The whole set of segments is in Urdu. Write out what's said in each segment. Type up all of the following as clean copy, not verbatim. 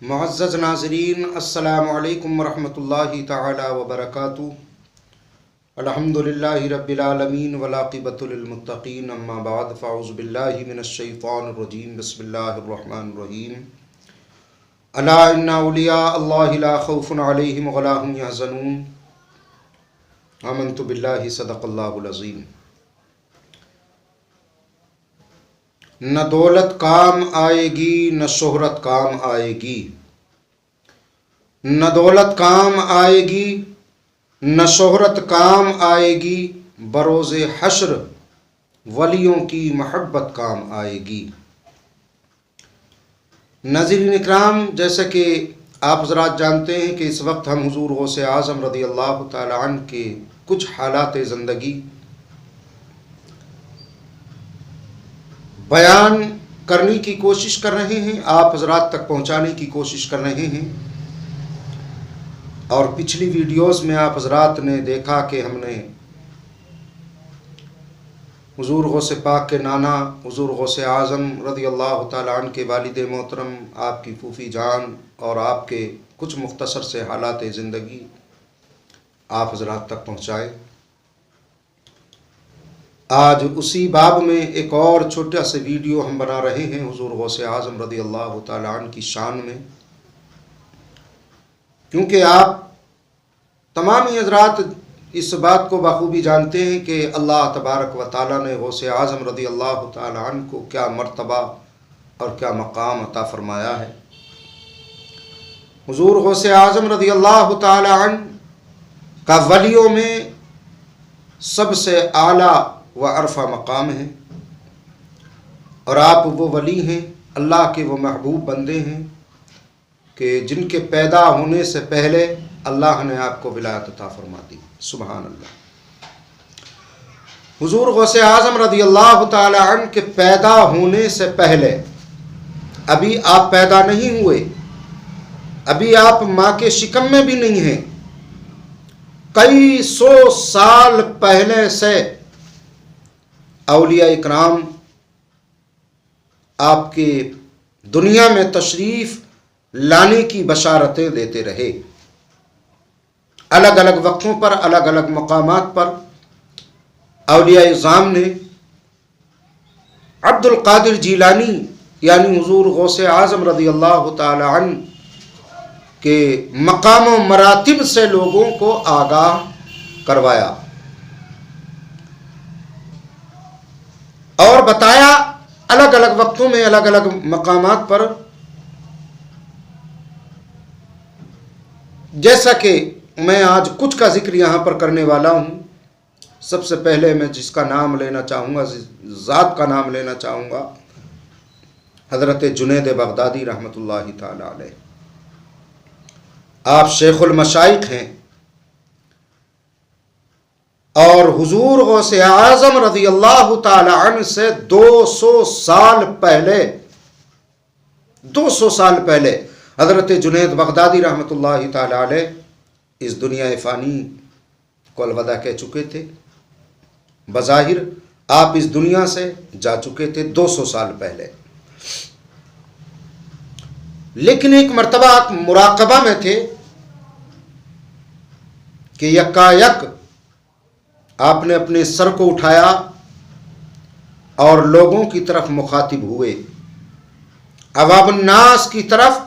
معزز ناظرین، السلام علیکم ورحمۃ اللہ تعالی وبرکاتہ۔ الحمدللہ رب العالمین والعاقبۃ للمتقین، اما بعد فاعوذ باللہ من الشیطان الرجیم، بسم اللہ الرحمن الرحیم۔ الا ان اولیاء اللہ لا خوف علیہم ولا هم یحزنون، آمنت باللہ، صدق اللہ العظیم۔ نہ دولت کام آئے گی نہ شہرت کام آئے گی، نہ دولت کام آئے گی نہ شہرت کام آئے گی، بروز حشر ولیوں کی محبت کام آئے گی۔ ناظرین اکرام، جیسا کہ آپ حضرات جانتے ہیں کہ اس وقت ہم حضور غوث اعظم رضی اللہ تعالی عنہ کے کچھ حالات زندگی بیان کرنے کی کوشش کر رہے ہیں، آپ حضرات تک پہنچانے کی کوشش کر رہے ہیں۔ اور پچھلی ویڈیوز میں آپ حضرات نے دیکھا کہ ہم نے حضور غوث پاک کے نانا حضور غوث اعظم رضی اللہ تعالی عنہ کے والد محترم، آپ کی پھوپھی جان اور آپ کے کچھ مختصر سے حالات زندگی آپ حضرات تک پہنچائے۔ آج اسی باب میں ایک اور چھوٹا سے ویڈیو ہم بنا رہے ہیں حضور غوث اعظم رضی اللہ تعالی عنہ کی شان میں، کیونکہ آپ تمام حضرات اس بات کو بخوبی جانتے ہیں کہ اللہ تبارک و تعالی نے غوث اعظم رضی اللہ تعالی عنہ کو کیا مرتبہ اور کیا مقام عطا فرمایا ہے۔ حضور غوث اعظم رضی اللہ تعالی عنہ کا ولیوں میں سب سے اعلیٰ و عرفہ مقام ہے، اور آپ وہ ولی ہیں، اللہ کے وہ محبوب بندے ہیں کہ جن کے پیدا ہونے سے پہلے اللہ نے آپ کو ولایت عطا فرما دی۔ سبحان اللہ۔ حضور غوث اعظم رضی اللہ تعالی عنہ کے پیدا ہونے سے پہلے، ابھی آپ پیدا نہیں ہوئے، ابھی آپ ماں کے شکم میں بھی نہیں ہیں، کئی سو سال پہلے سے اولیاء اکرام آپ کے دنیا میں تشریف لانے کی بشارتیں دیتے رہے۔ الگ الگ وقتوں پر، الگ الگ مقامات پر اولیاء اعظام نے عبد القادر جیلانی یعنی حضور غوث اعظم رضی اللہ تعالی عنہ کے مقام و مراتب سے لوگوں کو آگاہ کروایا اور بتایا، الگ الگ وقتوں میں الگ الگ مقامات پر۔ جیسا کہ میں آج کچھ کا ذکر یہاں پر کرنے والا ہوں، سب سے پہلے میں جس کا نام لینا چاہوں گا، ذات کا نام لینا چاہوں گا، حضرت جنید بغدادی رحمۃ اللہ تعالی علیہ۔ آپ شیخ المشائخ ہیں، اور حضور غوث اعظم رضی اللہ تعالی عنہ سے 200 سال پہلے حضرت جنید بغدادی رحمۃ اللہ تعالی علیہ اس دنیا فانی کو الوداع کہہ چکے تھے۔ بظاہر آپ اس دنیا سے جا چکے تھے 200 سال پہلے، لیکن ایک مرتبہ آپ مراقبہ میں تھے کہ یکایک آپ نے اپنے سر کو اٹھایا اور لوگوں کی طرف مخاطب ہوئے، عوام الناس کی طرف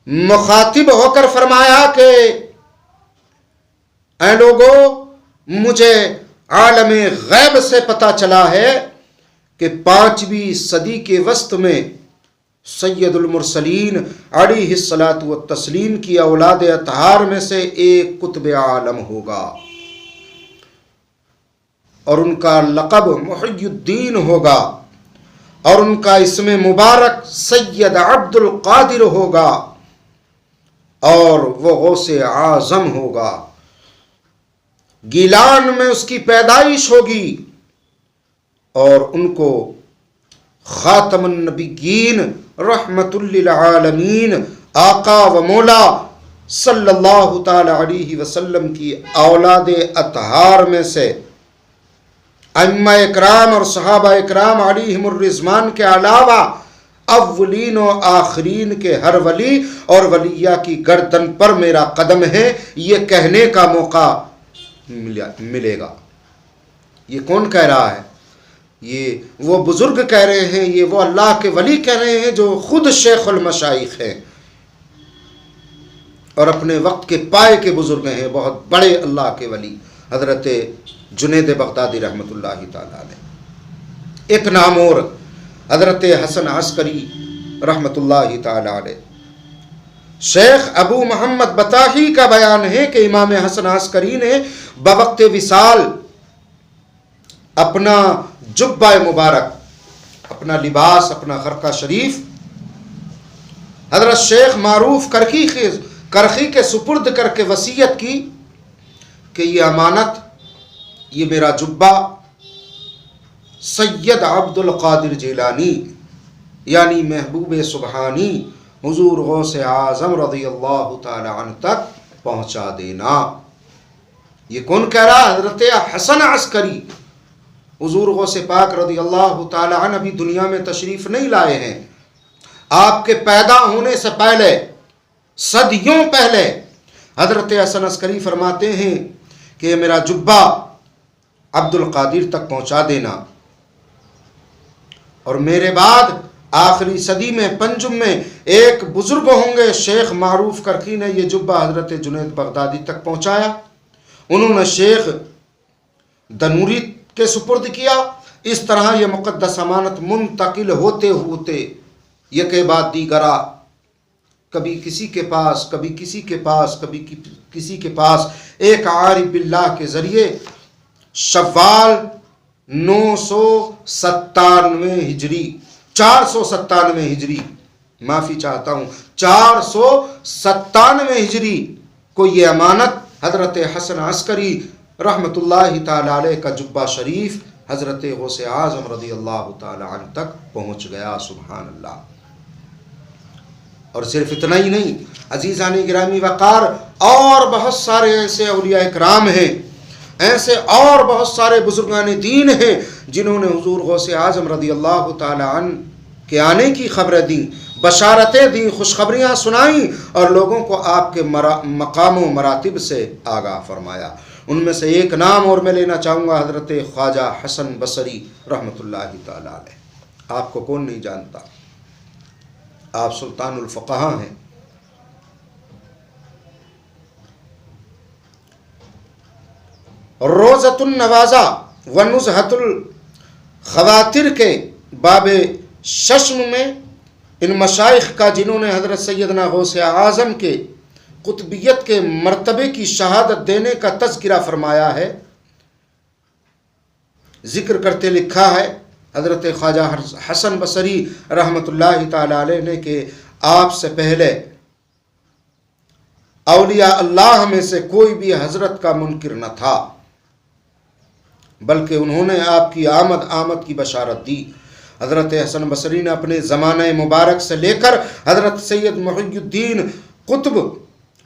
مخاطب ہو کر فرمایا کہ اے لوگو، مجھے عالم غیب سے پتہ چلا ہے کہ 5ویں صدی کے وسط میں سید المرسلین علیہ الصلاۃ والتسلیم کی اولاد اطہار میں سے ایک قطب عالم ہوگا، اور ان کا لقب محی الدین ہوگا، اور ان کا اسم مبارک سید عبد القادر ہوگا، اور وہ غوث اعظم ہوگا۔ گیلان میں اس کی پیدائش ہوگی، اور ان کو خاتم النبیین رحمت للعالمین آقا و مولا صلی اللہ تعالی علیہ وسلم کی اولاد اطہار میں سے ائمہ اکرام اور صحابہ اکرام علیہم الرضوان کے علاوہ اولین و آخرین کے ہر ولی اور ولیہ کی گردن پر میرا قدم ہے، یہ کہنے کا موقع ملے گا۔ یہ کون کہہ رہا ہے؟ یہ وہ بزرگ کہہ رہے ہیں، یہ وہ اللہ کے ولی کہہ رہے ہیں جو خود شیخ المشائخ ہیں اور اپنے وقت کے پائے کے بزرگ ہیں، بہت بڑے اللہ کے ولی حضرت جنید بغدادی رحمۃ اللہ تعالی علیہ۔ ایک نام اور حضرت حسن عسکری رحمۃ اللہ تعالی علیہ۔ شیخ ابو محمد بطاحی کا بیان ہے کہ امام حسن عسکری نے بوقت وصال اپنا جبہ مبارک، اپنا لباس، اپنا خرقہ شریف حضرت شیخ معروف کرخی کے سپرد کر کے وصیت کی کہ یہ امانت، یہ میرا جبہ سید عبد القادر جیلانی یعنی محبوب سبحانی حضور غوث اعظم رضی اللہ تعالی عنہ تک پہنچا دینا۔ یہ کون کہہ رہا؟ حضرت حسن عسکری۔ حضور غوث پاک رضی اللہ تعالی عنہ ابھی دنیا میں تشریف نہیں لائے ہیں، آپ کے پیدا ہونے سے پہلے، صدیوں پہلے حضرت حسن عسکری فرماتے ہیں کہ یہ میرا جبہ عبد القادر تک پہنچا دینا، اور میرے بعد آخری صدی میں پنجم میں ایک بزرگ ہوں گے، شیخ معروف کرخی نے یہ جبہ حضرت جنید بغدادی تک پہنچایا، انہوں نے شیخ دنوری کے سپرد کیا۔ اس طرح یہ مقدس امانت منتقل ہوتے ہوتے یک بعد دیگرہ، کبھی کسی کے پاس، کبھی کسی کے پاس، کبھی کسی کے پاس، ایک عارف باللہ کے ذریعے شوال 997 ہجری 497 ہجری، معافی چاہتا ہوں، 497 ہجری کو یہ امانت حضرت حسن عسکری رحمۃ اللہ تعالی علیہ کا جبہ شریف حضرت غوث اعظم رضی اللہ تعالی عنہ تک پہنچ گیا۔ سبحان اللہ۔ اور صرف اتنا ہی نہیں عزیزان گرامی وقار، اور بہت سارے ایسے اولیاء اکرام ہیں، ایسے اور بہت سارے بزرگان دین ہیں جنہوں نے حضور غوث اعظم رضی اللہ تعالی عنہ کے آنے کی خبریں دیں، بشارتیں دیں، خوشخبریاں سنائیں اور لوگوں کو آپ کے مقام و مراتب سے آگاہ فرمایا۔ ان میں سے ایک نام اور میں لینا چاہوں گا، حضرت خواجہ حسن بصری رحمۃ اللہ تعالی علیہ۔ آپ کو کون نہیں جانتا، آپ سلطان الفقہاء ہیں۔ روضۃ النوازہ و نزہۃ الخواطر کے باب ششم میں ان مشائخ کا جنہوں نے حضرت سیدنا غوث اعظم کے قطبیت کے مرتبے کی شہادت دینے کا تذکرہ فرمایا ہے، ذکر کرتے لکھا ہے حضرت خواجہ حسن بصری رحمۃ اللہ تعالی علیہ نے کہ آپ سے پہلے اولیاء اللہ میں سے کوئی بھی حضرت کا منکر نہ تھا، بلکہ انہوں نے آپ کی آمد کی بشارت دی۔ حضرت حسن بصری نے اپنے زمانہ مبارک سے لے کر حضرت سید محی الدین قطب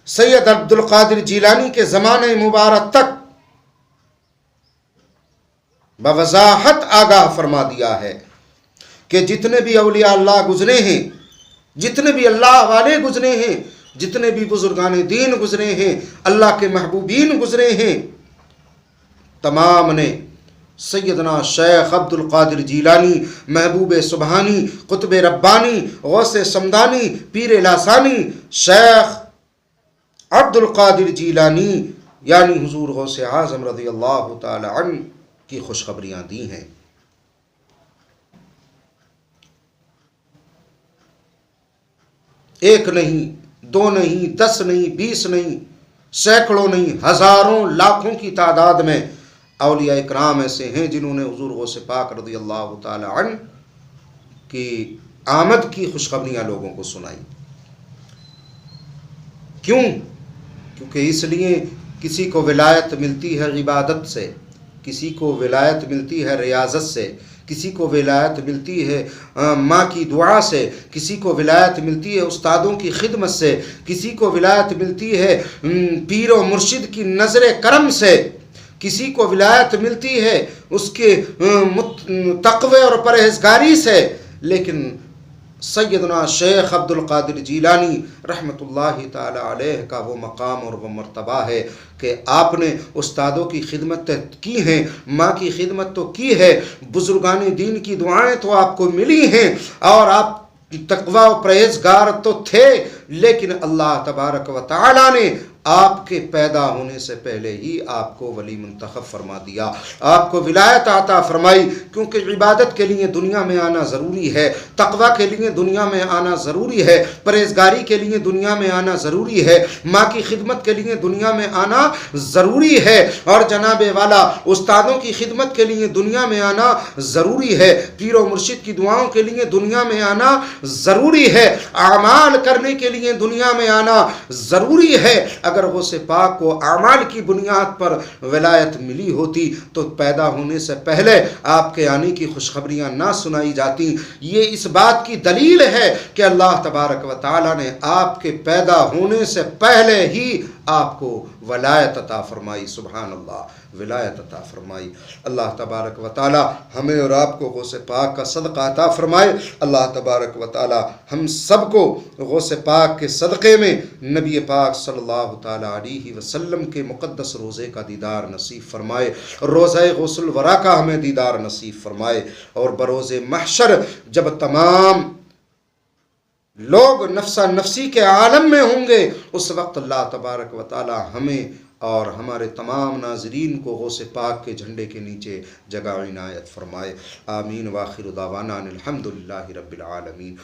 سید عبد القادر جیلانی کے زمانہ مبارک تک بوضاحت آگاہ فرما دیا ہے کہ جتنے بھی اولیاء اللہ گزرے ہیں، جتنے بھی اللہ والے گزرے ہیں، جتنے بھی بزرگان دین گزرے ہیں، اللہ کے محبوبین گزرے ہیں، تمام نے سیدنا شیخ عبد القادر جیلانی، محبوب سبحانی، قطب ربانی، غوث سمدانی، پیر لاسانی، شیخ عبد القادر جیلانی یعنی حضور غوث اعظم رضی اللہ تعالی عنہ کی خوشخبریاں دی ہیں۔ ایک نہیں، دو نہیں، 10 نہیں، 20 نہیں، سینکڑوں نہیں، ہزاروں لاکھوں کی تعداد میں اولیاء اکرام ایسے ہیں جنہوں نے حضور غوث پاک رضی اللہ تعالی عنہ کی آمد کی خوشخبریاں لوگوں کو سنائی۔ کیوں؟ کیونکہ اس لیے کسی کو ولایت ملتی ہے عبادت سے، کسی کو ولایت ملتی ہے ریاضت سے، کسی کو ولایت ملتی ہے ماں کی دعا سے، کسی کو ولایت ملتی ہے استادوں کی خدمت سے، کسی کو ولایت ملتی ہے پیر و مرشد کی نظر کرم سے، کسی کو ولایت ملتی ہے اس کے تقوی اور پرہیزگاری سے، لیکن سیدنا شیخ عبد القادر جیلانی رحمۃ اللہ تعالی علیہ کا وہ مقام اور وہ مرتبہ ہے کہ آپ نے استادوں کی خدمت کی ہیں، ماں کی خدمت تو کی ہے، بزرگان دین کی دعائیں تو آپ کو ملی ہیں، اور آپ تقوی و پرہیزگار تو تھے، لیکن اللہ تبارک و تعالی نے آپ کے پیدا ہونے سے پہلے ہی آپ کو ولی منتخب فرما دیا، آپ کو ولایت عطا فرمائی، کیونکہ عبادت کے لیے دنیا میں آنا ضروری ہے، تقوی کے لیے دنیا میں آنا ضروری ہے، پرہیزگاری کے لیے دنیا میں آنا ضروری ہے، ماں کی خدمت کے لیے دنیا میں آنا ضروری ہے، اور جناب والا استادوں کی خدمت کے لیے دنیا میں آنا ضروری ہے، پیر و مرشد کی دعاؤں کے لیے دنیا میں آنا ضروری ہے، اعمال کرنے کے لیے دنیا میں آنا ضروری ہے۔ اگر غوث پاک کو اعمال کی بنیاد پر ولایت ملی ہوتی تو پیدا ہونے سے پہلے آپ کے آنے کی خوشخبریاں نہ سنائی جاتی۔ یہ اس بات کی دلیل ہے کہ اللہ تبارک و تعالی نے آپ کے پیدا ہونے سے پہلے ہی آپ کو ولایت عطا فرمائی۔ سبحان اللہ، ولایت عطا فرمائی۔ اللہ تبارک و تعالی ہمیں اور آپ کو غوث پاک کا صدقہ عطا فرمائے۔ اللہ تبارک و تعالی ہم سب کو غوث پاک کے صدقے میں نبی پاک صلی اللہ تعالی علیہ وسلم کے مقدس روزے کا دیدار نصیب فرمائے، روزہ غوث الورا کا ہمیں دیدار نصیب فرمائے، اور بروز محشر جب تمام لوگ نفسا نفسی کے عالم میں ہوں گے، اس وقت اللہ تبارک و تعالی ہمیں اور ہمارے تمام ناظرین کو غوث پاک کے جھنڈے کے نیچے جگہ عنایت فرمائے۔ آمین، واخر دعوانا الحمدللہ رب العالمین۔